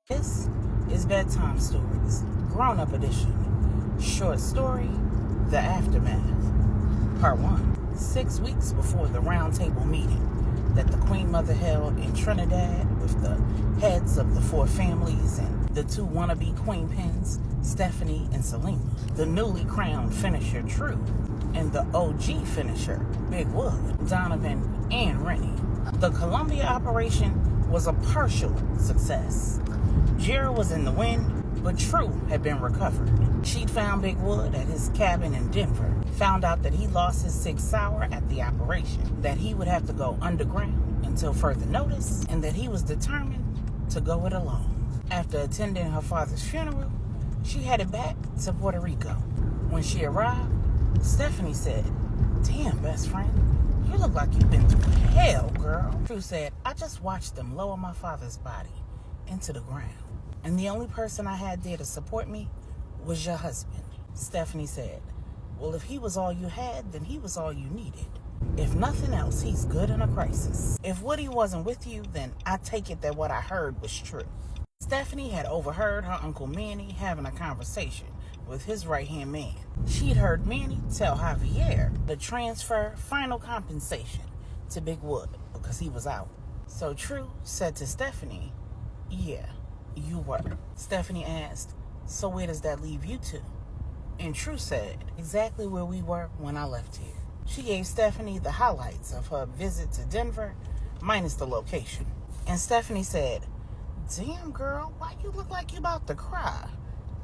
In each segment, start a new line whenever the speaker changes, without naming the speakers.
This is Bedtime Stories, Grownup Edition. Short story, The Aftermath. Part 1. 6 weeks before the roundtable meeting that the Queen Mother held in Trinidad with the heads of the 4 families and the 2 wannabe queen pins, Stephanie and Selena, the newly crowned finisher, True, and the OG finisher, Big Wood, Donovan, and Rennie. The Columbia operation was a partial success. Jira was in the wind, but True had been recovered. She'd found Big Wood at his cabin in Denver, found out that he lost his Sig Sauer at the operation, that he would have to go underground until further notice, and that he was determined to go it alone. After attending her father's funeral, she headed back to Puerto Rico. When she arrived, Stephanie said, "Damn, best friend, you look like you've been through hell, girl." True said, "I just watched them lower my father's body into the ground. And the only person I had there to support me was your husband." Stephanie said, "Well, if he was all you had, then he was all you needed. If nothing else, he's good in a crisis. If Woody wasn't with you, then I take it that what I heard was true." Stephanie had overheard her Uncle Manny having a conversation with his right-hand man. She'd heard Manny tell Javier to transfer final compensation to Big Wood because he was out. So True said to Stephanie, "Yeah, you were." Stephanie asked, "So where does that leave you two?" And True said, "Exactly where we were when I left here." She gave Stephanie the highlights of her visit to Denver, minus the location. And Stephanie said, "Damn, girl, why you look like you about to cry?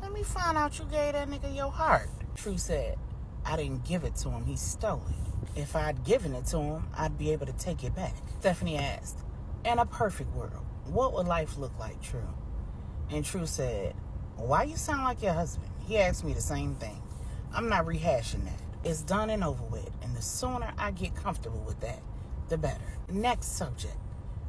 Let me find out you gave that nigga your heart." True said, "I didn't give it to him, he stole it. If I'd given it to him, I'd be able to take it back." Stephanie asked, "In a perfect world, what would life look like, True?" And True said, "Why you sound like your husband? He asked me the same thing. I'm not rehashing that. It's done and over with, and the sooner I get comfortable with that, the better." Next subject.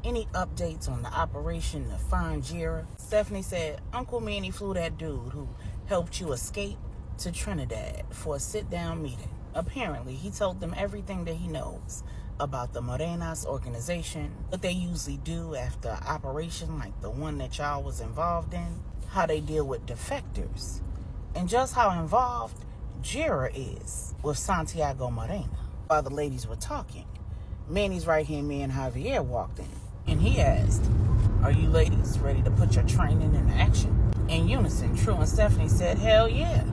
Any updates on the operation to find Jira? Stephanie said, "Uncle Manny flew that dude who helped you escape to Trinidad for a sit-down meeting. Apparently, he told them everything that he knows about the Morenas organization, what they usually do after an operation like the one that y'all was involved in, how they deal with defectors, and just how involved Jira is with Santiago Morena." While the ladies were talking, Manny's right-hand man Javier walked in, and he asked, "Are you ladies ready to put your training into action?" In unison, True and Stephanie said, "Hell yeah."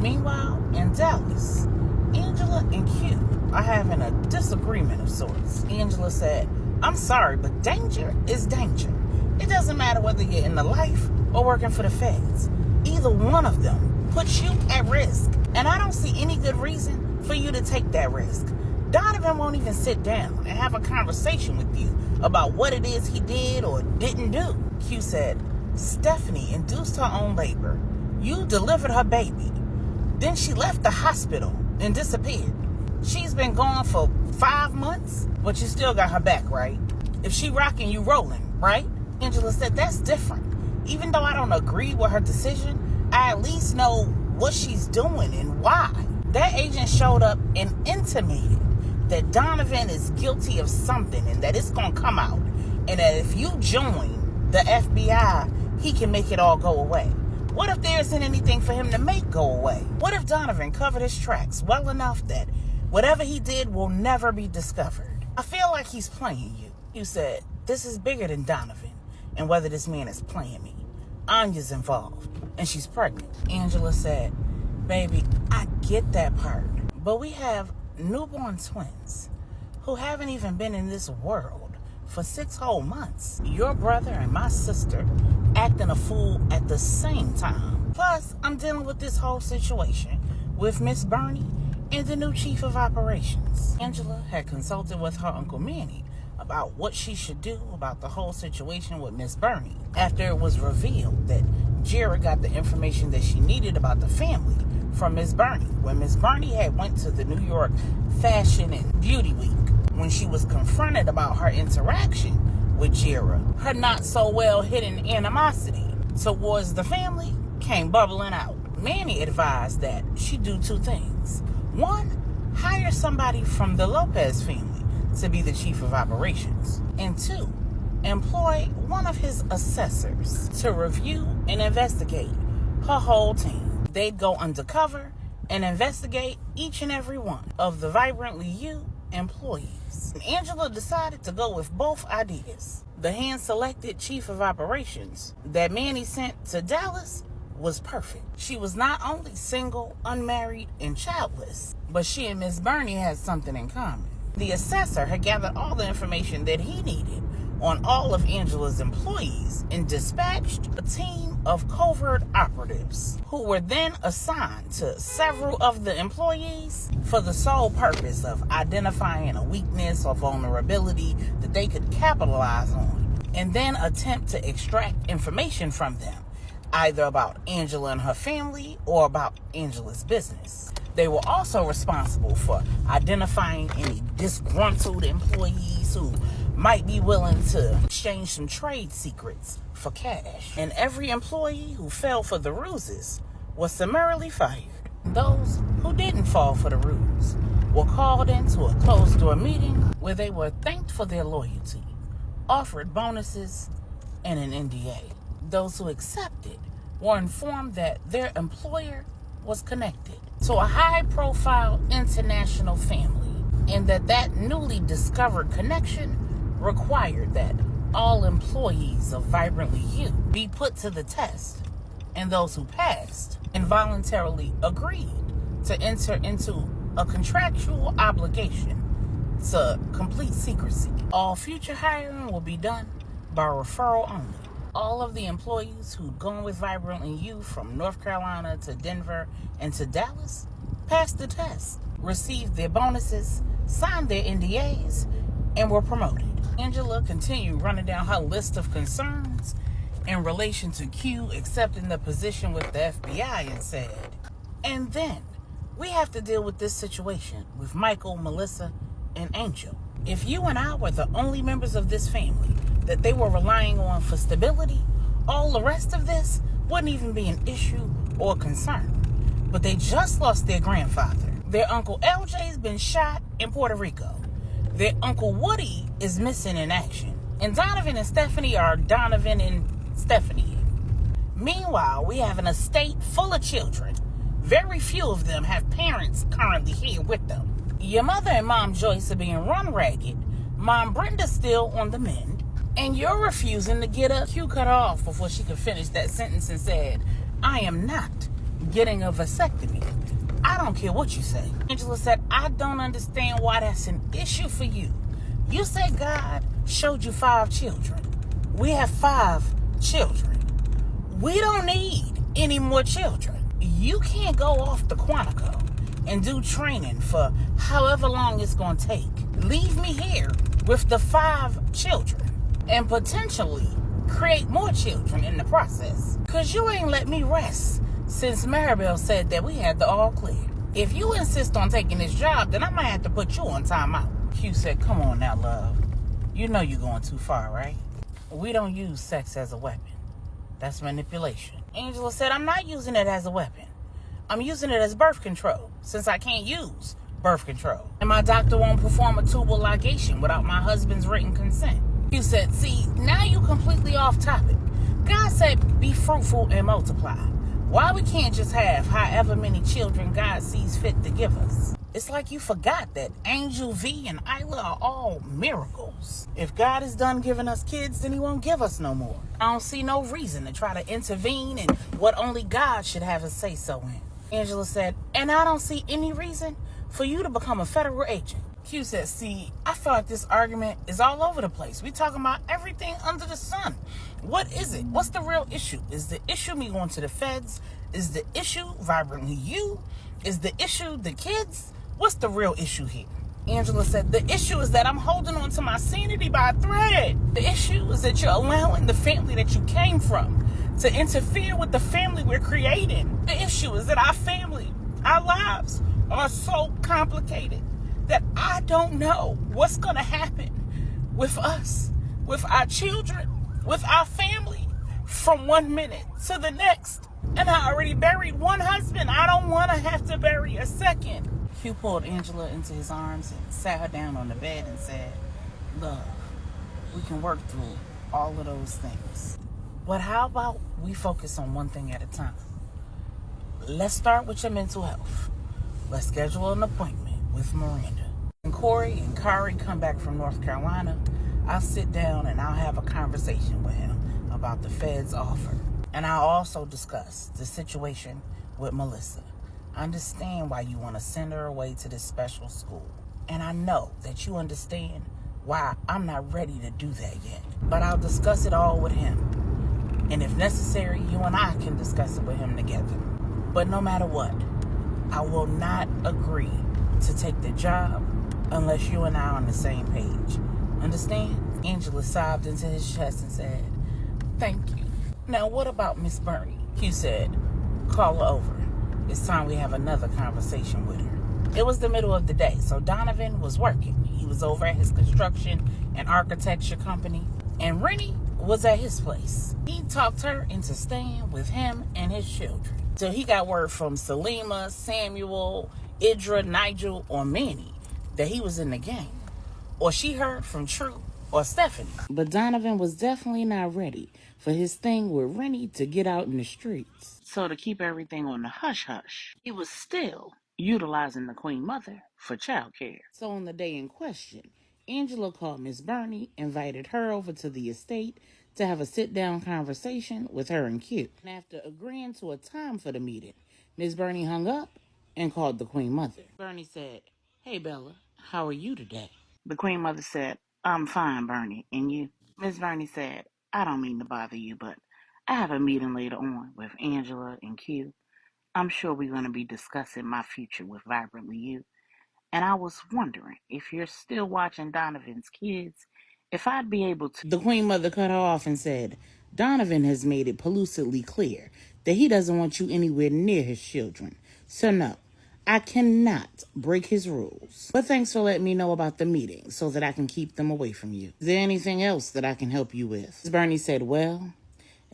Meanwhile, in Dallas, Angela and Q are having a disagreement of sorts. Angela said, "I'm sorry, but danger is danger. It doesn't matter whether you're in the life or working for the feds. Either one of them puts you at risk, and I don't see any good reason for you to take that risk. Donovan won't even sit down and have a conversation with you about what it is he did or didn't do." Q said, "Stephanie induced her own labor. You delivered her baby. Then she left the hospital and disappeared. She's been gone for 5 months, but you still got her back, right? If she rocking, you rolling, right?" Angela said, "That's different. Even though I don't agree with her decision, I at least know what she's doing and why. That agent showed up and intimated that Donovan is guilty of something and that it's going to come out. And that if you join the FBI, he can make it all go away. What if there isn't anything for him to make go away? What if Donovan covered his tracks well enough that whatever he did will never be discovered? I feel like he's playing you." You said, "This is bigger than Donovan and whether this man is playing me. Anya's involved and she's pregnant." Angela said, "Baby, I get that part, but we have newborn twins who haven't even been in this world for 6 whole months. Your brother and my sister acting a fool at the same time. Plus, I'm dealing with this whole situation with Miss Bernie and the new chief of operations." Angela had consulted with her Uncle Manny about what she should do about the whole situation with Miss Bernie after it was revealed that Jira got the information that she needed about the family from Miss Bernie when Miss Bernie had went to the New York Fashion and Beauty Week. When she was confronted about her interaction with Jira, her not so well hidden animosity towards the family came bubbling out. Manny advised that she do 2 things. 1, hire somebody from the Lopez family to be the chief of operations. And 2, employed one of his assessors to review and investigate her whole team. They'd go undercover and investigate each and every one of the Vibrantly You employees. And Angela decided to go with both ideas. The hand-selected chief of operations that Manny sent to Dallas was perfect. She was not only single, unmarried, and childless, but she and Miss Bernie had something in common. The assessor had gathered all the information that he needed on all of Angela's employees and dispatched a team of covert operatives who were then assigned to several of the employees for the sole purpose of identifying a weakness or vulnerability that they could capitalize on and then attempt to extract information from them, either about Angela and her family or about Angela's business. They were also responsible for identifying any disgruntled employees who might be willing to exchange some trade secrets for cash. And every employee who fell for the ruses was summarily fired. Those who didn't fall for the ruse were called into a closed-door meeting where they were thanked for their loyalty, offered bonuses, and an NDA. Those who accepted were informed that their employer was connected to a high-profile international family and that newly discovered connection required that all employees of Vibrantly You be put to the test, and those who passed involuntarily agreed to enter into a contractual obligation to complete secrecy. All future hiring will be done by referral only. All of the employees who'd gone with Vibrantly You from North Carolina to Denver and to Dallas passed the test, received their bonuses, signed their NDAs, and were promoted. Angela continued running down her list of concerns in relation to Q accepting the position with the FBI and said, and then we have to deal with this situation with Michael, Melissa, and Angel. If you and I were the only members of this family that they were relying on for stability, all the rest of this wouldn't even be an issue or concern. But they just lost their grandfather. Their Uncle LJ's been shot in Puerto Rico. Their Uncle Woody is missing in action. And Donovan and Stephanie are Donovan and Stephanie. Meanwhile, we have an estate full of children. Very few of them have parents currently here with them. Your mother and Mom Joyce are being run ragged. Mom Brenda's still on the mend. And you're refusing to get a Q cut off before she could finish that sentence and said, I am not getting a vasectomy. I don't care what you say. Angela said, I don't understand why that's an issue for you. You say God showed you 5 children. We have 5 children. We don't need any more children. You can't go off to Quantico and do training for however long it's going to take. Leave me here with the 5 children and potentially create more children in the process. Because you ain't let me rest since Maribel said that we had the all clear. If you insist on taking this job, then I might have to put you on timeout. Q said, come on now, love. You know you're going too far, right? We don't use sex as a weapon. That's manipulation. Angela said, I'm not using it as a weapon. I'm using it as birth control, since I can't use birth control. And my doctor won't perform a tubal ligation without my husband's written consent. Q said, see, now you completely off topic. God said, be fruitful and multiply. Why we can't just have however many children God sees fit to give us? It's like you forgot that Angel, V, and Isla are all miracles. If God is done giving us kids, then he won't give us no more. I don't see no reason to try to intervene in what only God should have a say-so in. Angela said, and I don't see any reason for you to become a federal agent. Q said, see, I feel like this argument is all over the place. We talking about everything under the sun. What is it? What's the real issue? Is the issue me going to the feds? Is the issue Vibrantly You? Is the issue the kids? What's the real issue here? Angela said, the issue is that I'm holding on to my sanity by a thread. The issue is that you're allowing the family that you came from to interfere with the family we're creating. The issue is that our family, our lives are so complicated that I don't know what's going to happen with us, with our children, with our family from one minute to the next. And I already buried one husband. I don't want to have to bury a second. Q pulled Angela into his arms and sat her down on the bed and said, love, we can work through all of those things. But how about we focus on one thing at a time? Let's start with your mental health. Let's schedule an appointment with Miranda. When Corey and Kari come back from North Carolina, I'll sit down and I'll have a conversation with him about the Fed's offer. And I'll also discuss the situation with Melissa. I understand why you want to send her away to this special school. And I know that you understand why I'm not ready to do that yet. But I'll discuss it all with him. And if necessary, you and I can discuss it with him together. But no matter what, I will not agree to take the job unless you and I are on the same page. Understand? Angela sobbed into his chest and said, "Thank you. Now what about Miss Bernie?" Q said, "Call her over. It's time we have another conversation with her." It was the middle of the day, so Donovan was working. He was over at his construction and architecture company, and Rennie was at his place. He talked her into staying with him and his children. So he got word from Salima, Samuel, Idra, Nigel, or Manny that he was in the game. Or she heard from True or Stephanie. But Donovan was definitely not ready for his thing with Rennie to get out in the streets. So to keep everything on the hush-hush, he was still utilizing the Queen Mother for childcare. So on the day in question, Angela called Miss Bernie, invited her over to the estate to have a sit-down conversation with her and Q. And after agreeing to a time for the meeting, Miss Bernie hung up and called the Queen Mother. Bernie said, "Hey, Bella, how are you today?" The Queen Mother said, "I'm fine, Bernie, and you?" Miss Bernie said, "I don't mean to bother you, but I have a meeting later on with Angela and Q. I'm sure we're going to be discussing my future with Vibrantly You. And I was wondering if you're still watching Donovan's kids, if I'd be able to." The Queen Mother cut her off and said, "Donovan has made it pellucidly clear that he doesn't want you anywhere near his children. So no, I cannot break his rules. But thanks for letting me know about the meeting so that I can keep them away from you. Is there anything else that I can help you with?" Bernie said, "Well,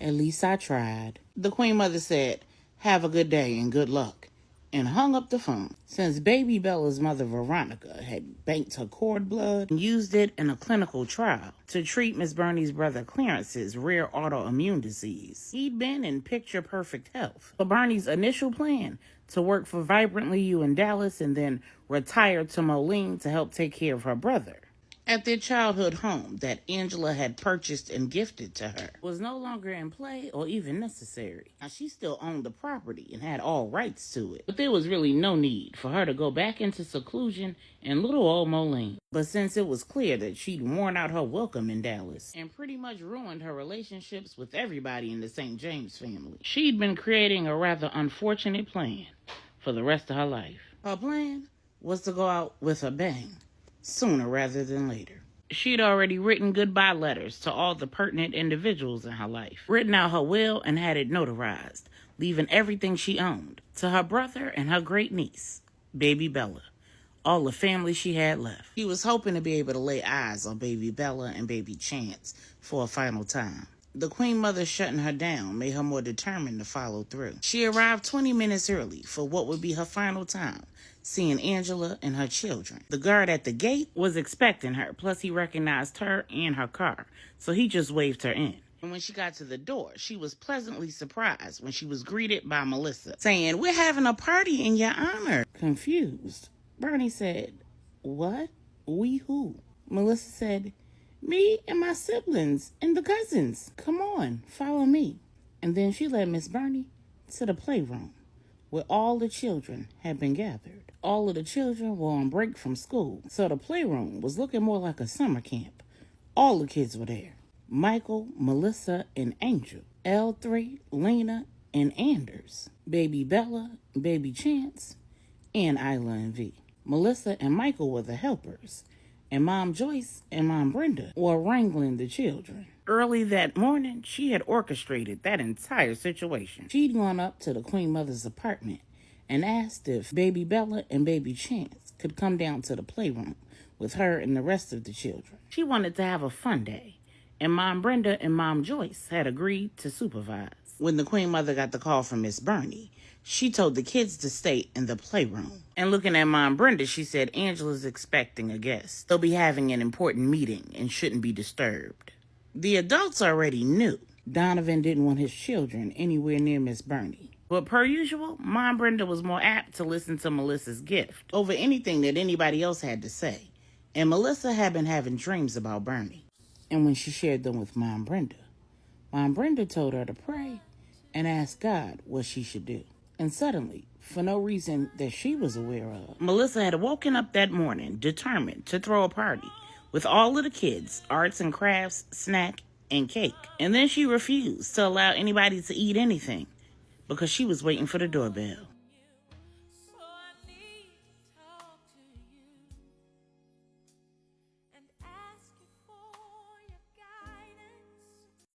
at least I tried." The Queen Mother said, "Have a good day and good luck," and hung up the phone. Since baby Bella's mother, Veronica, had banked her cord blood and used it in a clinical trial to treat Miss Bernie's brother Clarence's rare autoimmune disease, he'd been in picture-perfect health. So Bernie's initial plan to work for Vibrantly You in Dallas and then retire to Moline to help take care of her brother at their childhood home that Angela had purchased and gifted to her was no longer in play or even necessary. Now, she still owned the property and had all rights to it, but there was really no need for her to go back into seclusion in little old Moline. But since it was clear that she'd worn out her welcome in Dallas and pretty much ruined her relationships with everybody in the St. James family, she'd been creating a rather unfortunate plan for the rest of her life. Her plan was to go out with a bang, sooner rather than later. She'd already written goodbye letters to all the pertinent individuals in her life, written out her will and had it notarized, leaving everything she owned to her brother and her great niece, baby Bella, all the family she had left. She was hoping to be able to lay eyes on baby Bella and baby Chance for a final time. The Queen Mother shutting her down made her more determined to follow through. She arrived 20 minutes early for what would be her final time, seeing Angela and her children. The guard at the gate was expecting her, plus he recognized her and her car, so he just waved her in. And when she got to the door, she was pleasantly surprised when she was greeted by Melissa, saying, "We're having a party in your honor." Confused, Bernie said, "What? We who?" Melissa said, "Me and my siblings and the cousins. Come on, follow me." And then she led Miss Bernie to the playroom, where all the children had been gathered. All of the children were on break from school, so the playroom was looking more like a summer camp. All the kids were there. Michael, Melissa, and Angel. L3, Lena, and Anders. Baby Bella, baby Chance, and Isla and V. Melissa and Michael were the helpers, and Mom Joyce and Mom Brenda were wrangling the children. Early that morning, she had orchestrated that entire situation. She'd gone up to the Queen Mother's apartment and asked if baby Bella and baby Chance could come down to the playroom with her and the rest of the children. She wanted to have a fun day, and Mom Brenda and Mom Joyce had agreed to supervise. When the Queen Mother got the call from Miss Bernie, she told the kids to stay in the playroom. And looking at Mom Brenda, she said, "Angela's expecting a guest. They'll be having an important meeting and shouldn't be disturbed." The adults already knew Donovan didn't want his children anywhere near Miss Bernie. But per usual, Mom Brenda was more apt to listen to Melissa's gift over anything that anybody else had to say. And Melissa had been having dreams about Bernie. And when she shared them with Mom Brenda told her to pray and ask God what she should do. And suddenly, for no reason that she was aware of, Melissa had woken up that morning determined to throw a party with all of the kids, arts and crafts, snack, and cake. And then she refused to allow anybody to eat anything because she was waiting for the doorbell.